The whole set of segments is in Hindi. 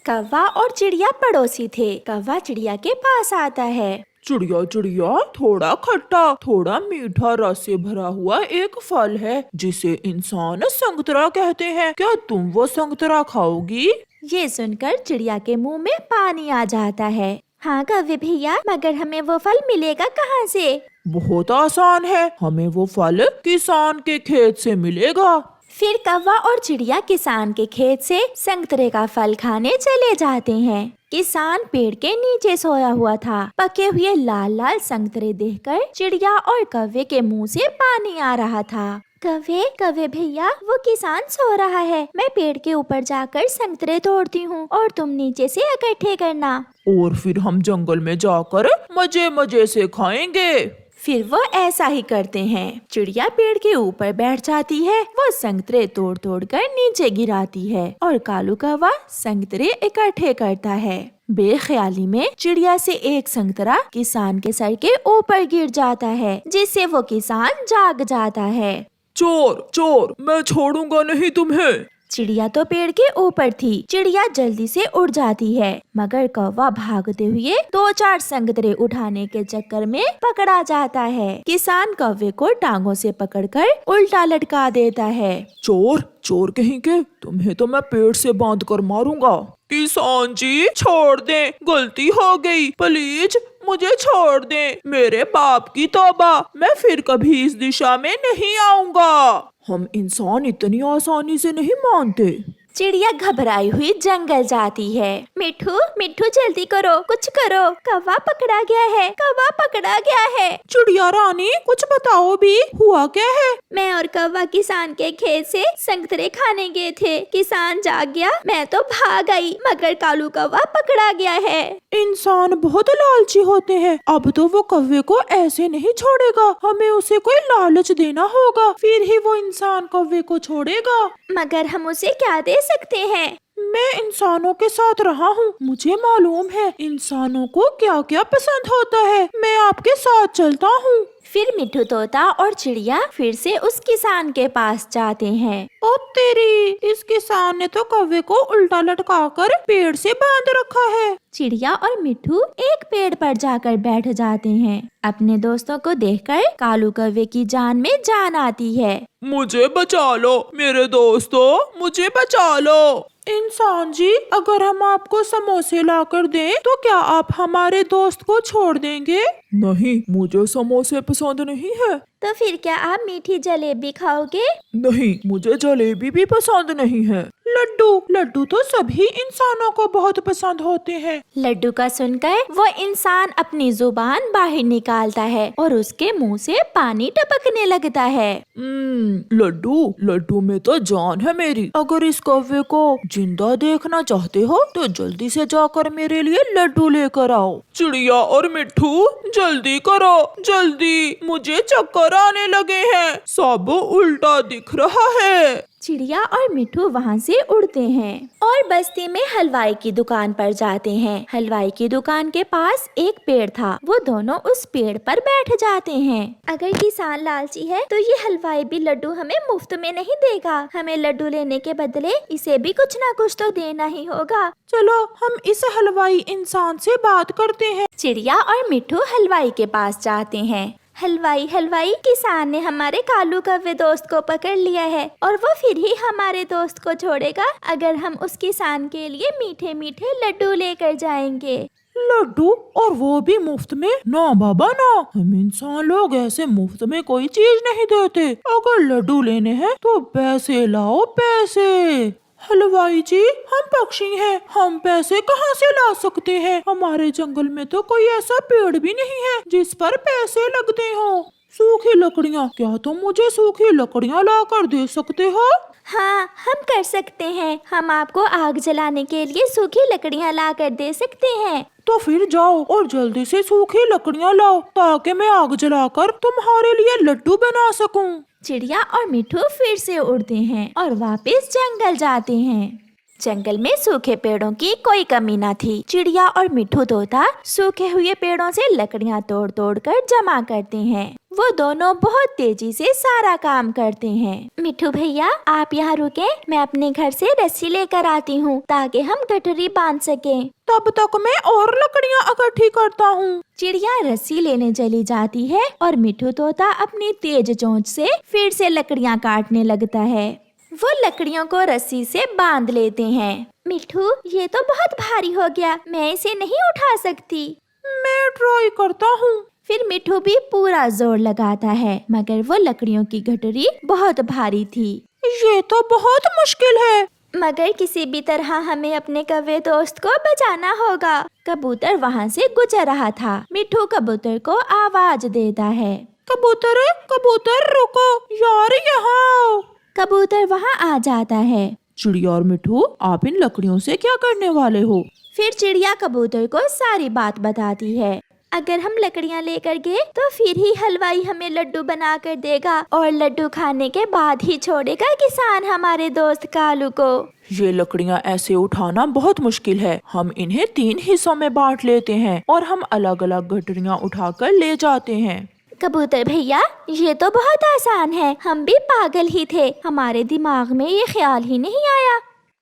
कौवा और चिड़िया पड़ोसी थे। कौवा चिड़िया के पास आता है। चिड़िया चिड़िया, थोड़ा खट्टा थोड़ा मीठा रस से भरा हुआ एक फल है जिसे इंसान संतरा कहते हैं। क्या तुम वो संतरा खाओगी? ये सुनकर चिड़िया के मुंह में पानी आ जाता है। हाँ कौवे भैया, मगर हमें वो फल मिलेगा कहाँ से? बहुत आसान है, हमें वो फल किसान के खेत से मिलेगा। फिर कौवा और चिड़िया किसान के खेत से संतरे का फल खाने चले जाते हैं। किसान पेड़ के नीचे सोया हुआ था। पके हुए लाल लाल संतरे देखकर चिड़िया और कौवे के मुंह से पानी आ रहा था। कौवे भैया, वो किसान सो रहा है। मैं पेड़ के ऊपर जाकर संतरे तोड़ती हूँ और तुम नीचे से इकट्ठे करना। और फिर हम जंगल में जाकर मजे मजे से खाएंगे। फिर वो ऐसा ही करते हैं। चिड़िया पेड़ के ऊपर बैठ जाती है। वो संतरे तोड़ तोड़ कर नीचे गिराती है और कालू कौवा संतरे इकट्ठे करता है। बेख्याली में चिड़िया से एक संतरा किसान के सर के ऊपर गिर जाता है, जिससे वो किसान जाग जाता है। चोर चोर, मैं छोड़ूंगा नहीं तुम्हें। चिड़िया तो पेड़ के ऊपर थी। चिड़िया जल्दी से उड़ जाती है, मगर कौवा भागते हुए 2-4 संतरे उठाने के चक्कर में पकड़ा जाता है। किसान कौवे को टांगों से पकड़कर उल्टा लटका देता है। चोर चोर कहीं के, तुम्हें तो मैं पेड़ से बांध कर मारूंगा। किसान जी छोड़ दें, गलती हो गई, प्लीज मुझे छोड़ दें। मेरे बाप की तौबा, मैं फिर कभी इस दिशा में नहीं आऊंगा। हम इंसान इतनी आसानी से नहीं मानते। चिड़िया घबराई हुई जंगल जाती है। मिठू मिठू जल्दी करो, कुछ करो, कौवा पकड़ा गया है, कौवा पकड़ा गया है। चिड़िया रानी कुछ बताओ भी, हुआ क्या है? मैं और कौवा किसान के खेत से संतरे खाने गए थे। किसान जाग गया, मैं तो भाग आई, मगर कालू कौवा पकड़ा गया है। इंसान बहुत लालची होते हैं। अब तो वो कौवे को ऐसे नहीं छोड़ेगा, हमें उसे कोई लालच देना होगा, फिर ही वो इंसान कौवे को छोड़ेगा। मगर हम उसे क्या दे सकते हैं? मैं इंसानों के साथ रहा हूँ, मुझे मालूम है इंसानों को क्या क्या पसंद होता है। मैं आपके साथ चलता हूँ। फिर मिठू तोता और चिड़िया फिर से उस किसान के पास जाते हैं। ओ तेरी, इस किसान ने तो कौवे को उल्टा लटकाकर पेड़ से बांध रखा है। चिड़िया और मिठू एक पेड़ पर जाकर बैठ जाते हैं। अपने दोस्तों को देखकर कालू कौवे की जान में जान आती है। मुझे बचा लो मेरे दोस्तों, मुझे बचा लो। इंसान जी, अगर हम आपको समोसे लाकर दें तो क्या आप हमारे दोस्त को छोड़ देंगे? नहीं, मुझे समोसे पसंद नहीं है। तो फिर क्या आप मीठी जलेबी खाओगे? नहीं, मुझे जलेबी भी पसंद नहीं है। लड्डू लड्डू तो सभी इंसानों को बहुत पसंद होते हैं। लड्डू का सुनकर वो इंसान अपनी जुबान बाहर निकालता है और उसके मुंह से पानी टपकने लगता है। लड्डू लड्डू में तो जान है मेरी। अगर इस कौवे को जिंदा देखना चाहते हो तो जल्दी से जाकर मेरे लिए लड्डू लेकर आओ। चिड़िया और मिट्ठू जल्दी करो, जल्दी, मुझे चक्कर आने लगे हैं, सब उल्टा दिख रहा है। चिड़िया और मिठू वहाँ से उड़ते हैं और बस्ती में हलवाई की दुकान पर जाते हैं। हलवाई की दुकान के पास एक पेड़ था। वो दोनों उस पेड़ पर बैठ जाते हैं। अगर किसान लालची है तो ये हलवाई भी लड्डू हमें मुफ्त में नहीं देगा। हमें लड्डू लेने के बदले इसे भी कुछ ना कुछ तो देना ही होगा। चलो हम इस हलवाई इंसान से बात करते हैं। चिड़िया और मिठू हलवाई के पास जाते हैं। हलवाई हलवाई, किसान ने हमारे कालू कौवे दोस्त को पकड़ लिया है और वो फिर ही हमारे दोस्त को छोड़ेगा अगर हम उस किसान के लिए मीठे मीठे लड्डू लेकर जाएंगे। लड्डू, और वो भी मुफ्त में? ना बाबा ना, हम इंसान लोग ऐसे मुफ्त में कोई चीज नहीं देते। अगर लड्डू लेने हैं तो पैसे लाओ, पैसे। हलवाई जी, हम पक्षी हैं, हम पैसे कहाँ से ला सकते हैं? हमारे जंगल में तो कोई ऐसा पेड़ भी नहीं है जिस पर पैसे लगते हो। सूखी लकड़ियाँ, क्या तुम मुझे सूखी लकड़ियाँ ला कर दे सकते हो? हाँ, हम कर सकते हैं। हम आपको आग जलाने के लिए सूखी लकड़ियाँ ला कर दे सकते हैं। तो फिर जाओ और जल्दी से सूखी लकड़ियाँ लाओ ताकि मैं आग जलाकर तुम्हारे लिए लड्डू बना सकूं। चिड़िया और मिठू फिर से उड़ते हैं और वापस जंगल जाते हैं। जंगल में सूखे पेड़ों की कोई कमी न थी। चिड़िया और मिट्ठू तोता सूखे हुए पेड़ों से लकड़ियाँ तोड़ तोड़ कर जमा करते हैं। वो दोनों बहुत तेजी से सारा काम करते हैं। मिट्ठू भैया, आप यहाँ रुके, मैं अपने घर से रस्सी लेकर आती हूँ ताकि हम गठरी बांध सकें। तब तक मैं और लकड़ियाँ इकट्ठी करता हूँ। चिड़िया रस्सी लेने चली जाती है और मिट्ठू तोता अपनी तेज चोंच से फिर से लकड़ियाँ काटने लगता है। वो लकड़ियों को रस्सी से बांध लेते हैं। मिट्ठू, ये तो बहुत भारी हो गया, मैं इसे नहीं उठा सकती। मैं ट्राई करता हूँ। फिर मिट्ठू भी पूरा जोर लगाता है, मगर वो लकड़ियों की गठरी बहुत भारी थी। ये तो बहुत मुश्किल है। मगर किसी भी तरह हमें अपने कौवे दोस्त को बचाना होगा। कबूतर वहाँ से गुजर रहा था। मिट्ठू कबूतर को आवाज देता है, कबूतर, कबूतर रुको यार, यहाँ आओ। कबूतर वहाँ आ जाता है। चिड़िया और मिट्ठू, आप इन लकड़ियों से क्या करने वाले हो? फिर चिड़िया कबूतर को सारी बात बताती है। अगर हम लकड़ियाँ लेकर गए तो फिर ही हलवाई हमें लड्डू बना कर देगा और लड्डू खाने के बाद ही छोड़ेगा किसान हमारे दोस्त कालू को। ये लकड़ियाँ ऐसे उठाना बहुत मुश्किल है। हम इन्हें 3 हिस्सों में बांट लेते हैं और हम अलग अलग गठरियाँ उठाकर ले जाते हैं। कबूतर भैया, ये तो बहुत आसान है, हम भी पागल ही थे, हमारे दिमाग में ये ख्याल ही नहीं आया।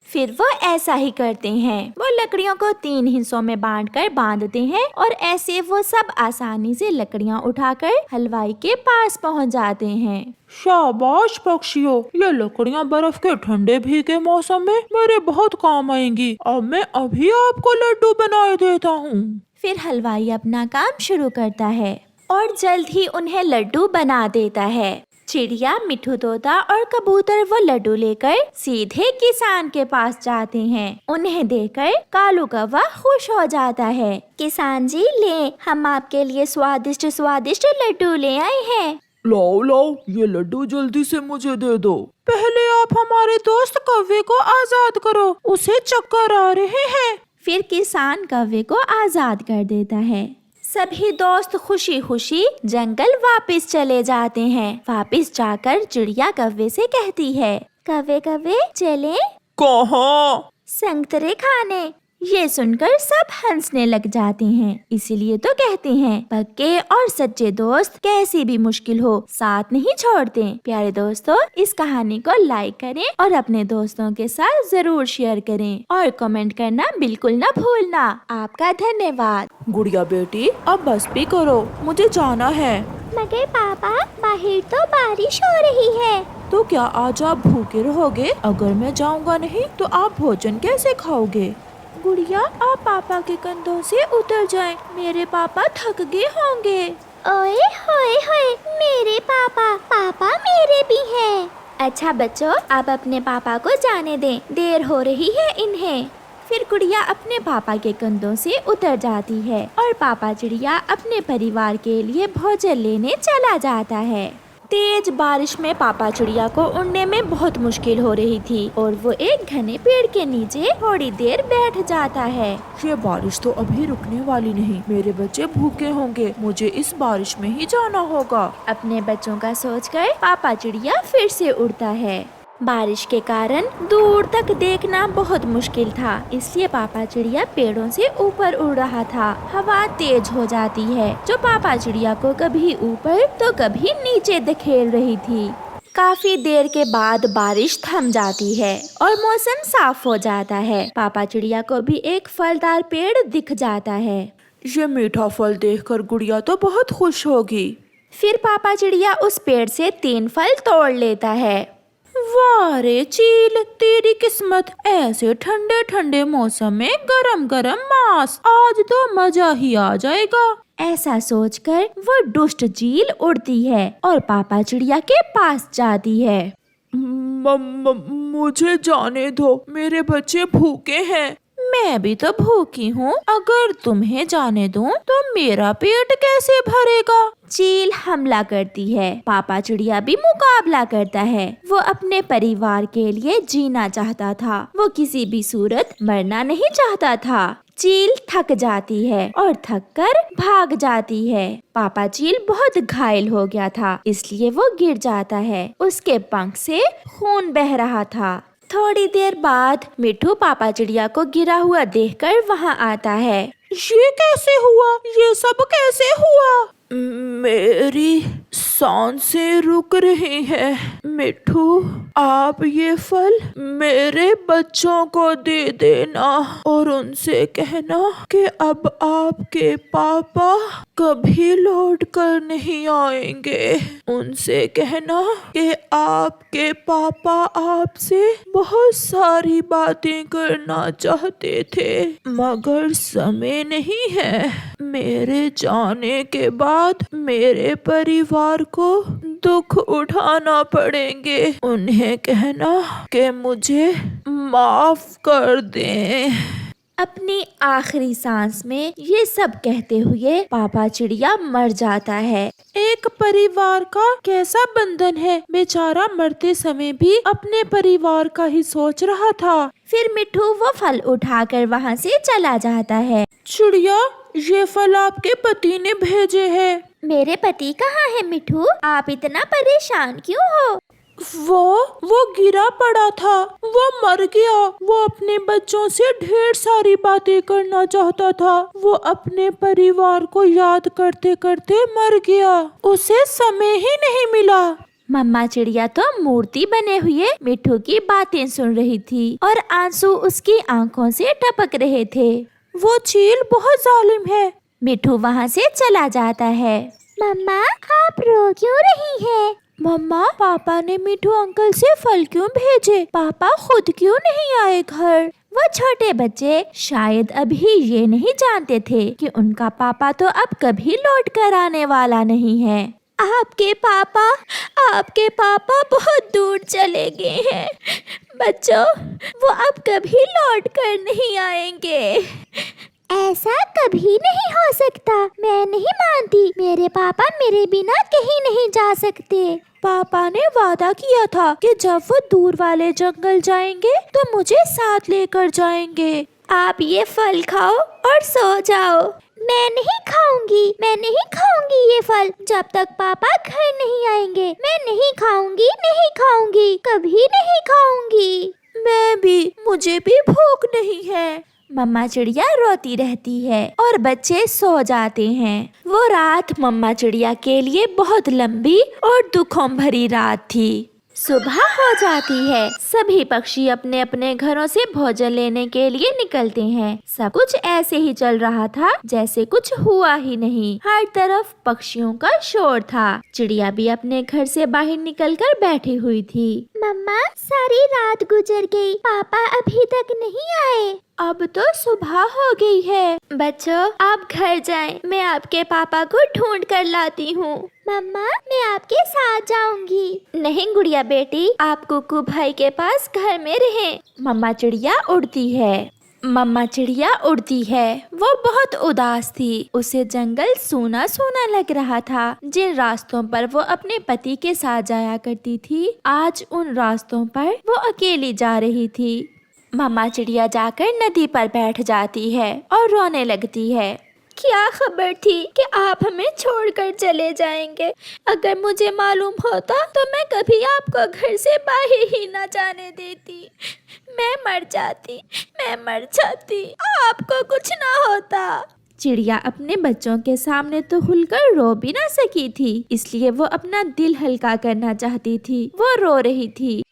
फिर वो ऐसा ही करते हैं। वो लकड़ियों को 3 हिस्सों में बांटकर बांधते हैं और ऐसे वो सब आसानी से लकड़ियाँ उठाकर हलवाई के पास पहुंच जाते हैं। शाबाश पक्षियों, ये लकड़ियाँ बर्फ के ठंडे भीगे मौसम में मेरे बहुत काम आएंगी। अब मैं अभी आपको लड्डू बनाए देता हूँ। फिर हलवाई अपना काम शुरू करता है और जल्द ही उन्हें लड्डू बना देता है। चिड़िया, मिट्ठू तोता और कबूतर वो लड्डू लेकर सीधे किसान के पास जाते हैं। उन्हें देखकर कालू कौवा खुश हो जाता है। किसान जी, ले, हम आपके लिए स्वादिष्ट स्वादिष्ट लड्डू ले आए हैं। लाओ लाओ, ये लड्डू जल्दी से मुझे दे दो। पहले आप हमारे दोस्त कौवे को आजाद करो, उसे चक्कर आ रहे हैं। फिर किसान कौवे को आजाद कर देता है। सभी दोस्त खुशी खुशी जंगल वापस चले जाते हैं। वापस जाकर चिड़िया कौवे से कहती है, कौवे कौवे चले? कहाँ? संतरे खाने। ये सुनकर सब हंसने लग जाते हैं। इसीलिए तो कहते हैं, पक्के और सच्चे दोस्त कैसी भी मुश्किल हो साथ नहीं छोड़ते। प्यारे दोस्तों, इस कहानी को लाइक करें और अपने दोस्तों के साथ जरूर शेयर करें और कमेंट करना बिल्कुल न भूलना। आपका धन्यवाद। गुड़िया बेटी, अब बस भी करो, मुझे जाना है। मगर पापा, बाहर तो बारिश हो रही है। तो क्या आज आप भूखे रहोगे? अगर मैं जाऊंगा नहीं तो आप भोजन कैसे खाओगे? गुड़िया, आप पापा के कंधों से उतर जाएं, मेरे पापा थक गए होंगे। ओए होए होए, मेरे पापा, पापा मेरे भी हैं। अच्छा बच्चों, अब अपने पापा को जाने दें, देर हो रही है इन्हें। फिर गुड़िया अपने पापा के कंधों से उतर जाती है और पापा चिड़िया अपने परिवार के लिए भोजन लेने चला जाता है। तेज बारिश में पापा चिड़िया को उड़ने में बहुत मुश्किल हो रही थी और वो एक घने पेड़ के नीचे थोड़ी देर बैठ जाता है। ये बारिश तो अभी रुकने वाली नहीं, मेरे बच्चे भूखे होंगे, मुझे इस बारिश में ही जाना होगा। अपने बच्चों का सोचकर पापा चिड़िया फिर से उड़ता है। बारिश के कारण दूर तक देखना बहुत मुश्किल था, इसलिए पापा चिड़िया पेड़ों से ऊपर उड़ रहा था। हवा तेज हो जाती है जो पापा चिड़िया को कभी ऊपर तो कभी नीचे धकेल रही थी। काफी देर के बाद बारिश थम जाती है और मौसम साफ हो जाता है। पापा चिड़िया को भी एक फलदार पेड़ दिख जाता है। ये मीठा फल देखकर गुड़िया तो बहुत खुश होगी। फिर पापा चिड़िया उस पेड़ से 3 फल तोड़ लेता है। वाह रे चील, तेरी किस्मत, ऐसे ठंडे ठंडे मौसम में गरम गरम मांस, आज तो मजा ही आ जाएगा। ऐसा सोचकर वो दुष्ट चील उड़ती है और पापा चिड़िया के पास जाती है। मुझे जाने दो, मेरे बच्चे भूखे हैं। मैं भी तो भूखी हूँ, अगर तुम्हें जाने दूँ तो मेरा पेट कैसे भरेगा? चील हमला करती है। पापा चिड़िया भी मुकाबला करता है। वो अपने परिवार के लिए जीना चाहता था, वो किसी भी सूरत मरना नहीं चाहता था। चील थक जाती है और थक कर भाग जाती है। पापा चील बहुत घायल हो गया था, इसलिए वो गिर जाता है। उसके पंख से खून बह रहा था। थोड़ी देर बाद मिठू पापा चिड़िया को गिरा हुआ देखकर वहाँ आता है। ये कैसे हुआ? ये सब कैसे हुआ? मेरी सांसें रुक रही हैं। मिठू, आप ये फल मेरे बच्चों को दे देना और उनसे कहना कि अब आपके पापा कभी लौट कर नहीं आएंगे। उनसे कहना कि आपके पापा आपसे बहुत सारी बातें करना चाहते थे मगर समय नहीं है। मेरे जाने के बाद मेरे परिवार को दुख उठाना पड़ेंगे। उन्हें कहना कि मुझे माफ कर दें। अपनी आखिरी सांस में ये सब कहते हुए पापा चिड़िया मर जाता है। एक परिवार का कैसा बंधन है। बेचारा मरते समय भी अपने परिवार का ही सोच रहा था। फिर मिठू वो फल उठाकर वहाँ से चला जाता है। चिड़िया, ये फल आपके पति ने भेजे हैं। मेरे पति कहाँ है मिठू? आप इतना परेशान क्यों हो? वो गिरा पड़ा था, वो मर गया। वो अपने बच्चों से ढेर सारी बातें करना चाहता था। वो अपने परिवार को याद करते करते मर गया। उसे समय ही नहीं मिला। मम्मा चिड़िया तो मूर्ति बने हुए मिठू की बातें सुन रही थी और आंसू उसकी आंखों से टपक रहे थे। वो चील बहुत जालिम है। मिठू वहाँ से चला जाता है। मम्मा, आप रो क्यों रही हैं? मम्मा, पापा ने मिठू अंकल से फल क्यों भेजे? पापा खुद क्यों नहीं आए घर? वो छोटे बच्चे शायद अभी ये नहीं जानते थे कि उनका पापा तो अब कभी लौट कर आने वाला नहीं है। आपके पापा बहुत दूर चले गए हैं बच्चों, वो अब कभी लौट कर नहीं आएंगे। ऐसा कभी नहीं हो सकता। मैं नहीं मानती। मेरे पापा मेरे बिना कहीं नहीं जा सकते। पापा ने वादा किया था कि जब वो दूर वाले जंगल जाएंगे तो मुझे साथ लेकर जाएंगे। आप ये फल खाओ और सो जाओ। मैं नहीं खाऊंगी ये फल जब तक पापा घर नहीं आएंगे। मैं नहीं खाऊंगी, कभी नहीं खाऊंगी। मैं भी, मुझे भी भूख नहीं है। मम्मा चिड़िया रोती रहती है और बच्चे सो जाते हैं। वो रात मम्मा चिड़िया के लिए बहुत लंबी और दुखों भरी रात थी। सुबह हो जाती है। सभी पक्षी अपने अपने घरों से भोजन लेने के लिए निकलते हैं। सब कुछ ऐसे ही चल रहा था जैसे कुछ हुआ ही नहीं। हर तरफ पक्षियों का शोर था। चिड़िया भी अपने घर से बाहर निकलकर बैठी हुई थी। मम्मा, सारी रात गुजर गई, पापा अभी तक नहीं आए। अब तो सुबह हो गई है। बच्चों, आप घर जाएं, मैं आपके पापा को ढूंढ कर लाती हूँ। मम्मा, मैं आपके साथ जाऊंगी। नहीं गुड़िया बेटी, आप कुकू भाई के पास घर में रहें। मम्मा चिड़िया उड़ती है। वो बहुत उदास थी। उसे जंगल सूना सूना लग रहा था। जिन रास्तों पर वो अपने पति के साथ जाया करती थी, आज उन रास्तों पर वो अकेली जा रही थी। मम्मा चिड़िया जाकर नदी पर बैठ जाती है और रोने लगती है। क्या खबर थी कि आप हमें छोड़कर चले जाएंगे। अगर मुझे मालूम होता तो मैं कभी आपको घर से बाहर ही न जाने देती। मैं मर जाती, आपको कुछ ना होता। चिड़िया अपने बच्चों के सामने तो खुलकर रो भी ना सकी थी, इसलिए वो अपना दिल हल्का करना चाहती थी। वो रो रही थी।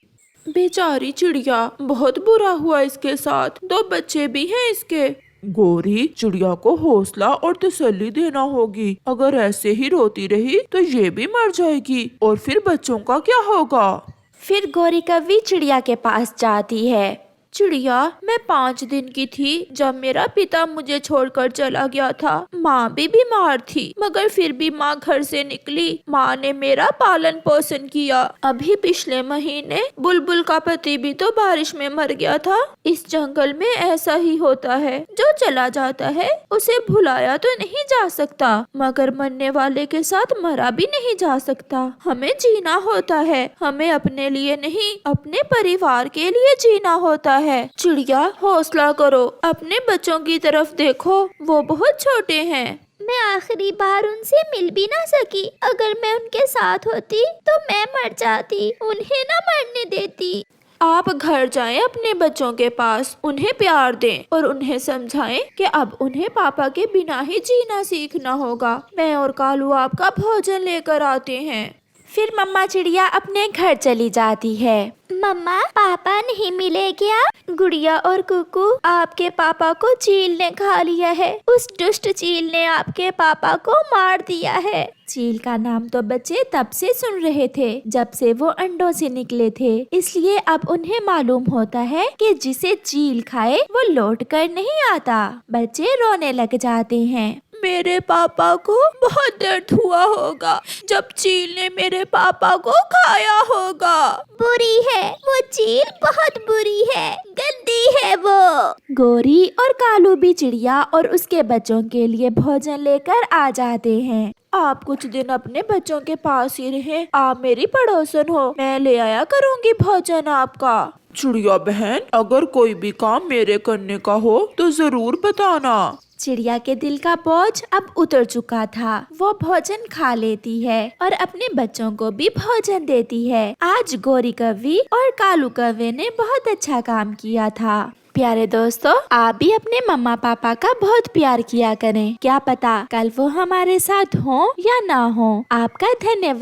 बेचारी चिड़िया, बहुत बुरा हुआ इसके साथ। 2 बच्चे भी हैं इसके। गोरी, चिड़िया को हौसला और तसल्ली देना होगी। अगर ऐसे ही रोती रही तो ये भी मर जाएगी और फिर बच्चों का क्या होगा? फिर गोरी कौवी चिड़िया के पास जाती है। चिड़िया, मैं 5 दिन की थी जब मेरा पिता मुझे छोड़कर चला गया था। माँ भी बीमार थी मगर फिर भी माँ घर से निकली। माँ ने मेरा पालन पोषण किया। अभी पिछले महीने बुलबुल का पति भी तो बारिश में मर गया था। इस जंगल में ऐसा ही होता है, जो चला जाता है उसे भुलाया तो नहीं जा सकता मगर मरने वाले के साथ मरा भी नहीं जा सकता। हमें जीना होता है। हमें अपने लिए नहीं, अपने परिवार के लिए जीना होता है। चिड़िया, हौसला करो, अपने बच्चों की तरफ देखो, वो बहुत छोटे हैं। मैं आखिरी बार उनसे मिल भी ना सकी। अगर मैं उनके साथ होती तो मैं मर जाती, उन्हें ना मरने देती। आप घर जाएं अपने बच्चों के पास, उन्हें प्यार दें और उन्हें समझाएं कि अब उन्हें पापा के बिना ही जीना सीखना होगा। मैं और कालू आपका भोजन लेकर आते हैं। फिर मम्मा चिड़िया अपने घर चली जाती है। मम्मा, पापा नहीं मिले क्या? गुड़िया और कुकू, आपके पापा को चील ने खा लिया है। उस दुष्ट चील ने आपके पापा को मार दिया है। चील का नाम तो बच्चे तब से सुन रहे थे जब से वो अंडों से निकले थे, इसलिए अब उन्हें मालूम होता है कि जिसे चील खाए वो लौट कर नहीं आता। बच्चे रोने लग जाते हैं। मेरे पापा को बहुत दर्द हुआ होगा जब चील ने मेरे पापा को खाया होगा। बुरी है वो चील, बहुत बुरी है, गंदी है वो। गोरी और कालू भी चिड़िया और उसके बच्चों के लिए भोजन लेकर आ जाते हैं। आप कुछ दिन अपने बच्चों के पास ही रहें, आप मेरी पड़ोसन हो, मैं ले आया करूँगी भोजन आपका। चिड़िया बहन, अगर कोई भी काम मेरे करने का हो तो जरूर बताना। चिड़िया के दिल का बोझ अब उतर चुका था। वो भोजन खा लेती है और अपने बच्चों को भी भोजन देती है। आज गोरी कौवी और कालू कौवे ने बहुत अच्छा काम किया था। प्यारे दोस्तों, आप भी अपने मम्मा पापा का बहुत प्यार किया करें। क्या पता कल वो हमारे साथ हो या ना हो। आपका धन्यवाद।